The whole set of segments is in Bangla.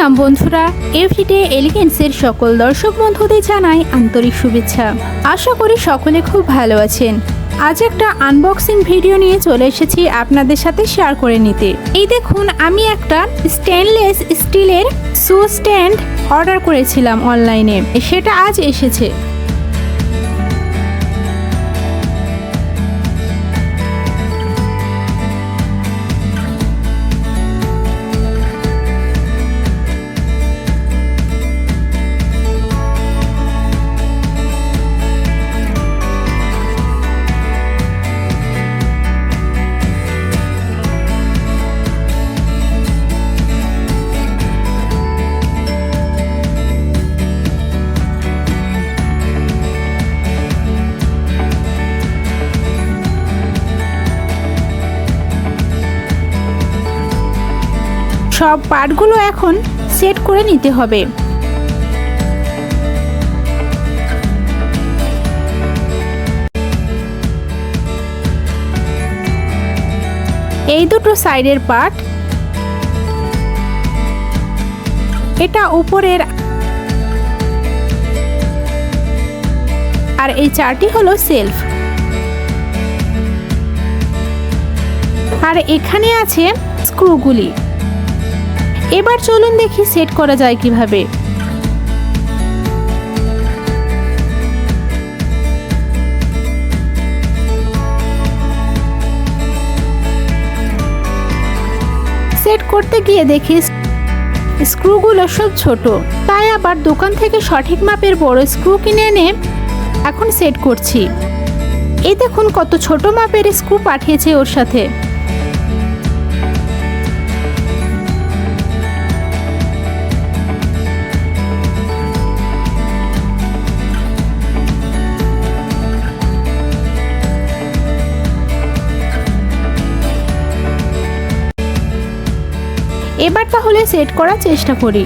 আসসালাম বন্ধুরা, এভরিডে এলিগেন্সের সকল দর্শক বন্ধুদের জানাই আন্তরিক শুভেচ্ছা। আশা করি সকলে খুব ভালো আছেন। আজ একটা আনবক্সিং ভিডিও নিয়ে চলে এসেছি আপনাদের সাথে শেয়ার করে নিতে। এই দেখুন, আমি একটা স্টেনলেস স্টিলের শু স্ট্যান্ড অর্ডার করেছিলাম অনলাইনে, সেটা আজ এসেছে। সব পার্টগুলো এখন সেট করে নিতে হবে। এই দুটো সাইডের পার্ট, এটা উপরের, আর এই চারটি হলো সেলফ। আর এখানে আছে স্ক্রুগুলি। এবার চলুন দেখি সেট করা যায় কিভাবে। সেট করতে গিয়ে দেখি স্ক্রুগুলো সব ছোট, তাই আবার দোকান থেকে সঠিক মাপের বড় স্ক্রু কিনে এনে এখন সেট করছি। এই দেখুন কত ছোট মাপের স্ক্রু পাঠিয়েছে ওর সাথে। এবার তাহলে সেট করার চেষ্টা করি।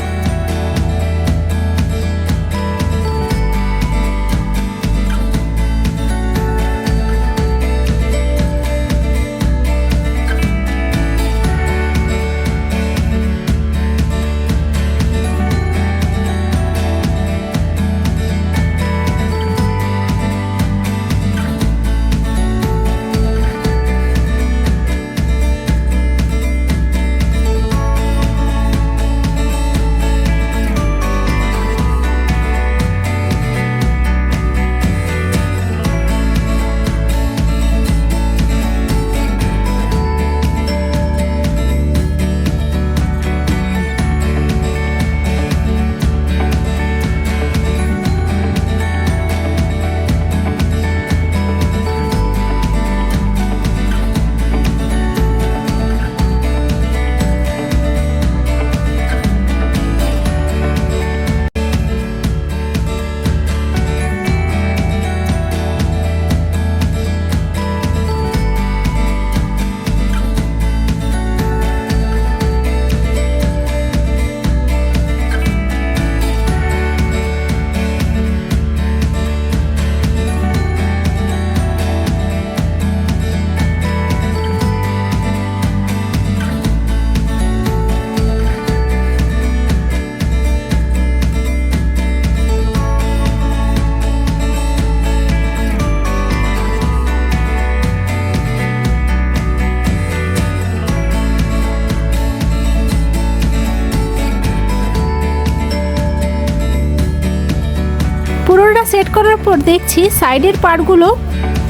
পুরোটা সেট করার পর দেখছি সাইডের পার্টগুলো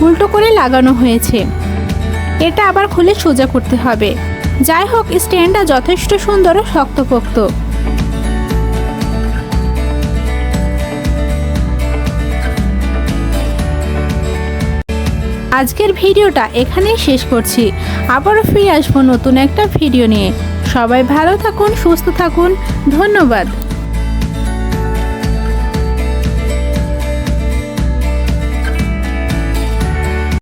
উল্টো করে লাগানো হয়েছে। এটা আবার খুলে সোজা করতে হবে। যাই হোক, স্ট্যান্ডটা যথেষ্ট সুন্দর ও শক্তপোক্ত। আজকের ভিডিওটা এখানেই শেষ করছি। আবারও ফিরে আসবো নতুন একটা ভিডিও নিয়ে। সবাই ভালো থাকুন, সুস্থ থাকুন। ধন্যবাদ।